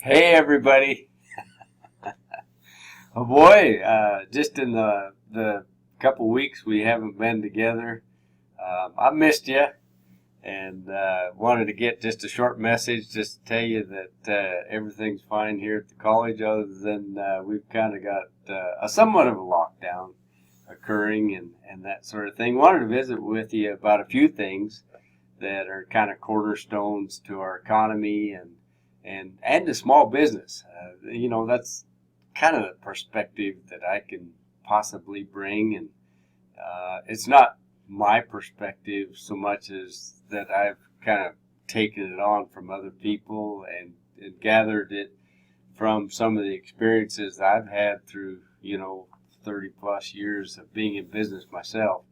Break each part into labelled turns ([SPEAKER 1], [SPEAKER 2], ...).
[SPEAKER 1] Hey everybody! Oh boy, just in the couple weeks we haven't been together, I missed you and wanted to get just a short message just to tell you that everything's fine here at the college, other than we've kind of got a somewhat of a lockdown occurring and that sort of thing. Wanted to visit with you about a few things that are kind of cornerstones to our economy and to small business. That's kind of the perspective that I can possibly bring, and it's not my perspective so much as that I've kind of taken it on from other people and gathered it from some of the experiences I've had through 30 plus years of being in business myself.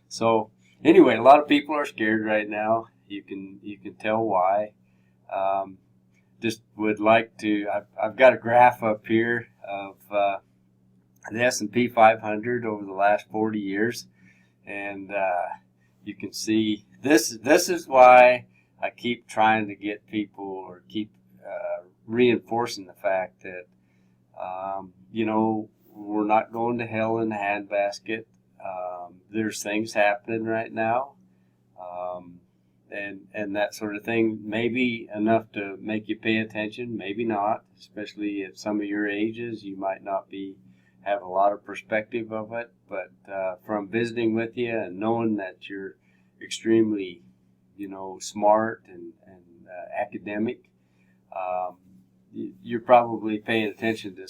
[SPEAKER 1] So anyway, a lot of people are scared right now. You can tell why. Just would like to. I've got a graph up here of the S&P 500 over the last 40 years, and you can see this. This is why I keep trying to get people, or keep reinforcing the fact that we're not going to hell in a handbasket. There's things happening right now. And that sort of thing, maybe enough to make you pay attention, maybe not, especially at some of your ages. You might not have a lot of perspective of it, but from visiting with you and knowing that you're extremely smart and academic, you're probably paying attention to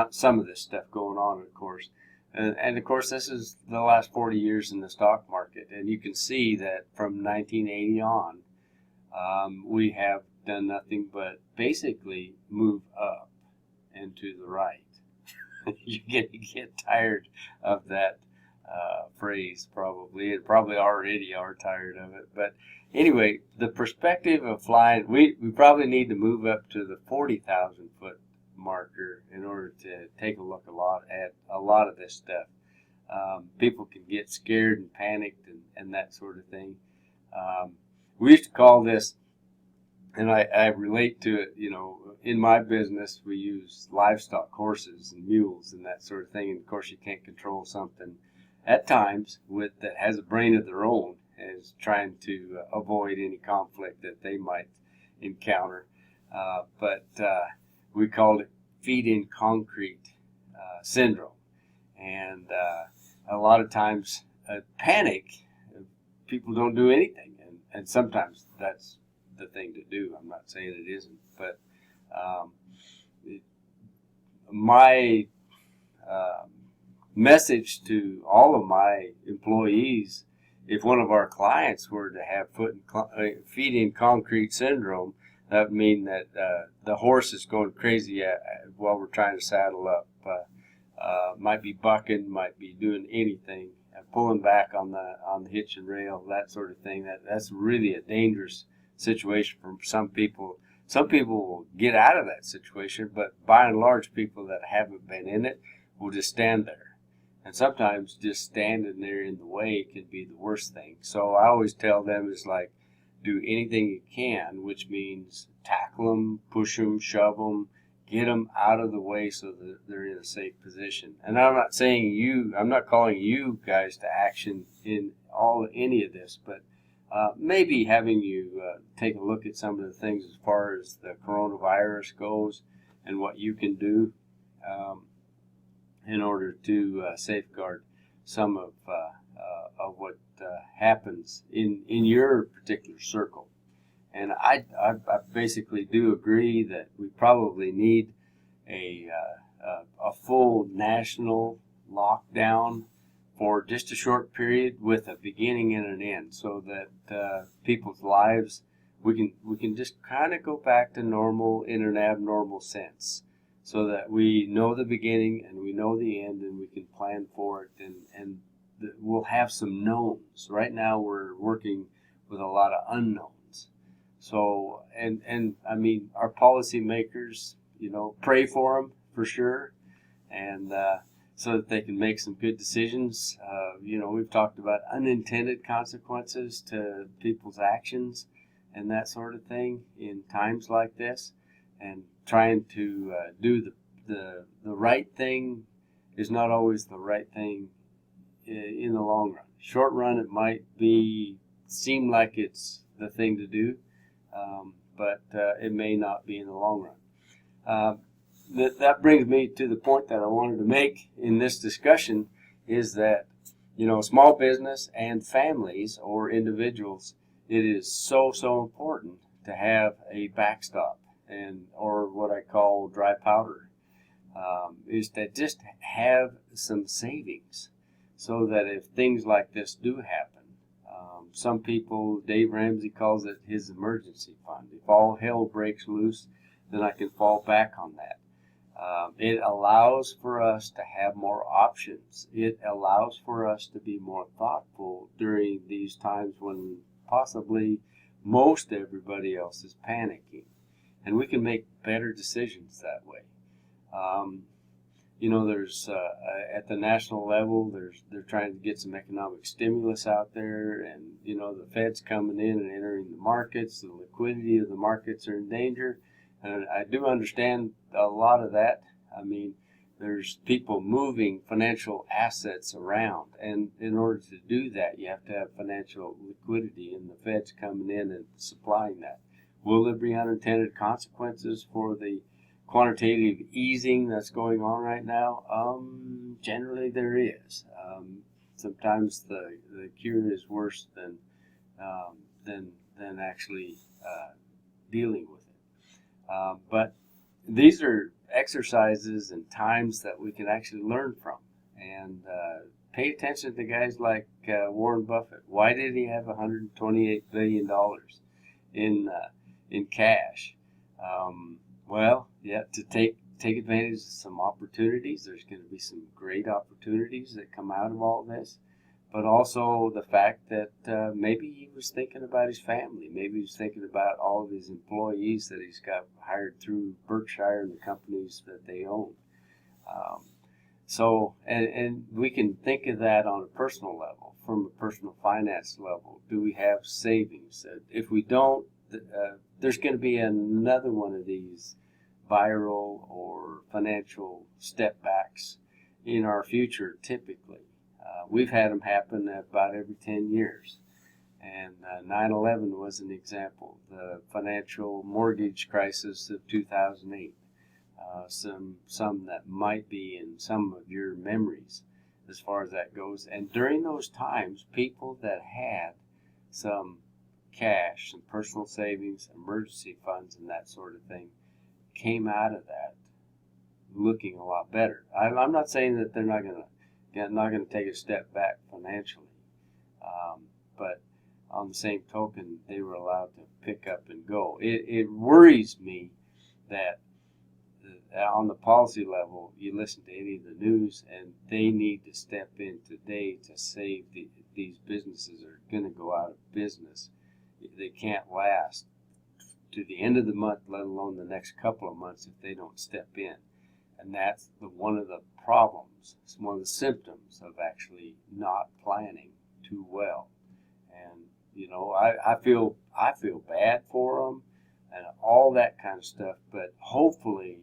[SPEAKER 1] some of this stuff going on, of course. And of course, this is the last 40 years in the stock market, and you can see that from 1980 on, we have done nothing but basically move up and to the right. You get tired of that phrase, probably, and probably already are tired of it. But anyway, the perspective of flying, we probably need to move up to the 40,000 foot marker in order to take a look at a lot of this stuff. People can get scared and panicked and that sort of thing. We used to call this, and I relate to it, in my business we use livestock, horses and mules and that sort of thing. And of course you can't control something at times that has a brain of their own, as trying to avoid any conflict that they might encounter. But we called it feet in concrete syndrome. And a lot of times panic, people don't do anything. And sometimes that's the thing to do. I'm not saying it isn't. But my message to all of my employees, if one of our clients were to have feet in concrete syndrome, that would mean that the horse is going crazy while we're trying to saddle up. Might be bucking, might be doing anything, pulling back on the hitch and rail, that sort of thing. That's really a dangerous situation for some people. Some people will get out of that situation, but by and large, people that haven't been in it will just stand there. And sometimes just standing there in the way can be the worst thing. So I always tell them, it's like, do anything you can, which means tackle them, push them, shove them, get them out of the way so that they're in a safe position. And I'm not calling you guys to action in any of this, but maybe having you take a look at some of the things as far as the coronavirus goes and what you can do in order to safeguard some of what happens in your particular circle. And I basically do agree that we probably need a full national lockdown for just a short period, with a beginning and an end, so that people's lives, we can just kind of go back to normal in an abnormal sense, so that we know the beginning and we know the end, and we can plan for it, and we'll have some knowns. Right now we're working with a lot of unknowns. So, and I mean, our policymakers, pray for them for sure, and so that they can make some good decisions. We've talked about unintended consequences to people's actions and that sort of thing in times like this. and trying to do the right thing is not always the right thing in the long run. Short run, it might seem like it's the thing to do, but it may not be in the long run. That brings me to the point that I wanted to make in this discussion is that, small business and families or individuals, it is so important to have a backstop or what I call dry powder, is to just have some savings so that if things like this do happen, some people, Dave Ramsey calls it his emergency fund. If all hell breaks loose, then I can fall back on that. It allows for us to have more options. It allows for us to be more thoughtful during these times when possibly most everybody else is panicking. And we can make better decisions that way. There's at the national level, they're trying to get some economic stimulus out there, and the Fed's coming in and entering the markets. The liquidity of the markets are in danger, and I do understand a lot of that. I mean, there's people moving financial assets around, and in order to do that, you have to have financial liquidity, and the Fed's coming in and supplying that. Will there be unintended consequences for the quantitative easing that's going on right now? Generally there is. Sometimes the cure is worse than actually dealing with it. But these are exercises and times that we can actually learn from, and pay attention to guys like Warren Buffett. Why did he have $128 billion in cash? To take advantage of some opportunities. There's going to be some great opportunities that come out of all this, but also the fact that maybe he was thinking about his family. Maybe he was thinking about all of his employees that he's got hired through Berkshire and the companies that they own. And we can think of that on a personal level, from a personal finance level. Do we have savings? If we don't, there's going to be another one of these viral or financial step backs in our future. Typically, we've had them happen about every 10 years, and 9/11 was an example. The financial mortgage crisis of 2008, some that might be in some of your memories as far as that goes. And during those times, people that had some cash, some personal savings, emergency funds, and that sort of thing, came out of that looking a lot better. I'm not saying that they're not going to take a step back financially, but on the same token, they were allowed to pick up and go. It worries me that on the policy level, you listen to any of the news, and they need to step in today to save these businesses are going to go out of business. They can't last to the end of the month, let alone the next couple of months, if they don't step in. And that's one of the problems. It's one of the symptoms of actually not planning too well. And I feel bad for them and all that kind of stuff. But hopefully,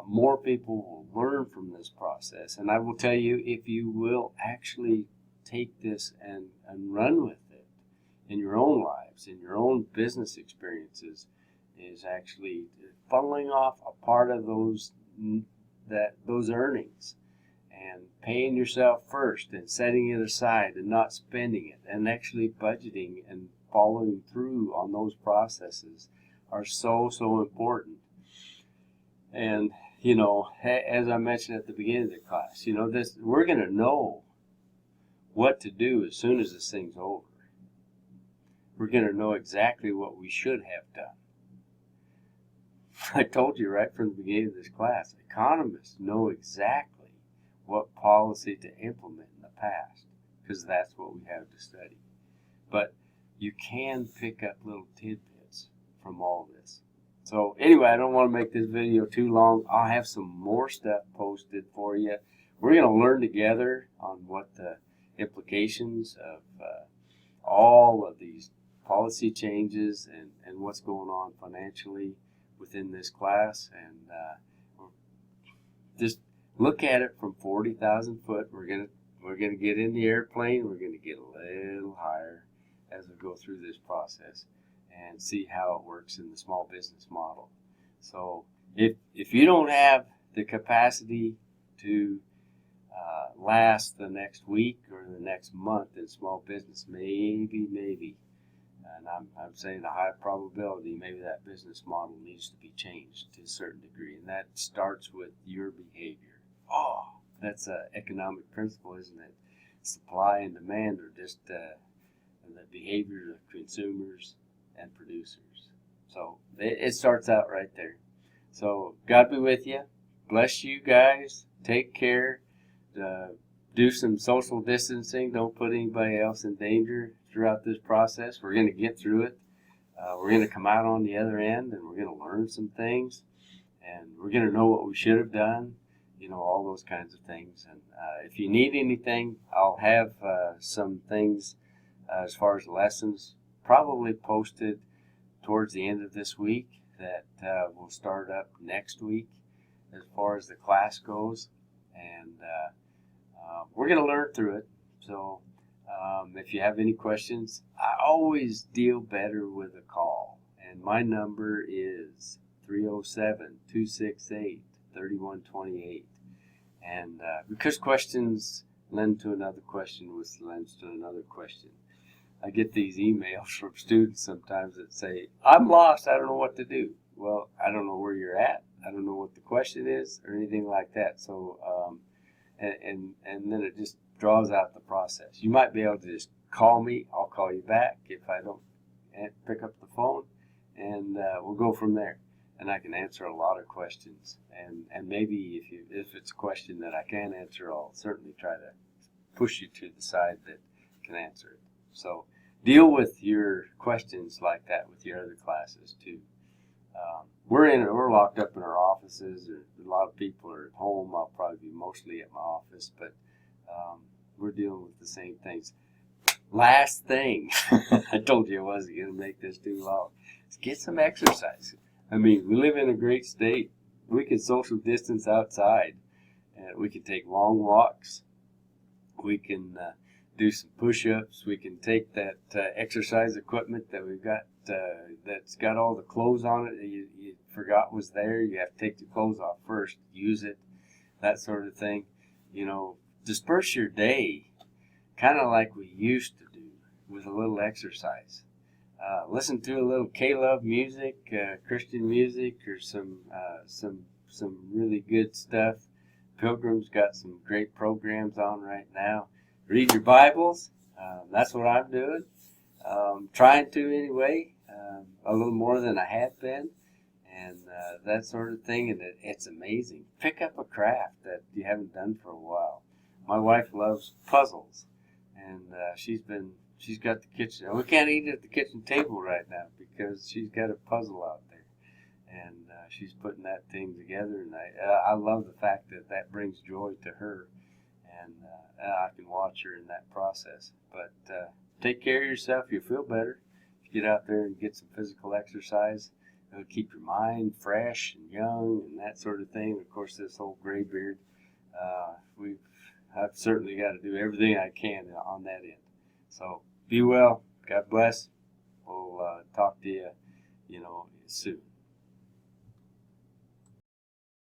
[SPEAKER 1] more people will learn from this process. And I will tell you, if you will actually take this and run with it in your own lives, in your own business experiences, is actually funneling off a part of those earnings and paying yourself first and setting it aside and not spending it, and actually budgeting and following through on those processes are so important. And as I mentioned at the beginning of the class, we're going to know what to do as soon as this thing's over. We're going to know exactly what we should have done. I told you right from the beginning of this class, economists know exactly what policy to implement in the past, because that's what we have to study. But you can pick up little tidbits from all this. So anyway, I don't want to make this video too long. I'll have some more stuff posted for you. We're going to learn together on what the implications of all of these policy changes and what's going on financially within this class, and just look at it from 40,000 foot. We're gonna get in the airplane. We're gonna get a little higher as we go through this process and see how it works in the small business model. So if you don't have the capacity to last the next week or the next month in small business, maybe, and I'm saying a high probability, maybe that business model needs to be changed to a certain degree, and that starts with your behavior. Oh, that's an economic principle, isn't it? Supply and demand are just the behavior of consumers and producers. So it starts out right there. So God be with you. Bless you guys. Take care. Do some social distancing. Don't put anybody else in danger throughout this process. We're going to get through it. We're going to come out on the other end, and we're going to learn some things, and we're going to know what we should have done, all those kinds of things. And if you need anything, I'll have some things as far as lessons probably posted towards the end of this week that will start up next week as far as the class goes. And we're going to learn through it. So if you have any questions, I always deal better with a call. And my number is 307-268-3128. And because questions lend to another question, which lends to another question. I get these emails from students sometimes that say, I'm lost, I don't know what to do. Well, I don't know where you're at. I don't know what the question is or anything like that. So, and then it just draws out the process. You might be able to just call me. I'll call you back if I don't pick up the phone, and we'll go from there. And I can answer a lot of questions. And maybe if it's a question that I can answer, I'll certainly try to push you to the side that can answer it. So deal with your questions like that with your other classes too. We're locked up in our offices. A lot of people are at home. I'll probably be mostly at my office, but we're dealing with the same things. Last thing, I told you I wasn't going to make this too long. Is get some exercise. I mean, we live in a great state. We can social distance outside. We can take long walks. We can do some push-ups. We can take that exercise equipment that we've got that's got all the clothes on it that you forgot was there. You have to take the clothes off first, use it, that sort of thing. Disperse your day kind of like we used to do with a little exercise. Listen to a little K-Love music, Christian music, or some really good stuff. Pilgrim's got some great programs on right now. Read your Bibles. That's what I'm doing. Trying to anyway, a little more than I have been, and that sort of thing. And it's amazing. Pick up a craft that you haven't done for a while. My wife loves puzzles, and she's got the kitchen. We can't eat at the kitchen table right now because she's got a puzzle out there, and she's putting that thing together. And I love the fact that brings joy to her, and I can watch her in that process. But take care of yourself. You'll feel better if you get out there and get some physical exercise. It'll keep your mind fresh and young and that sort of thing. Of course, this whole gray beard, I've certainly got to do everything I can on that end. So be well. God bless. We'll talk to you, soon.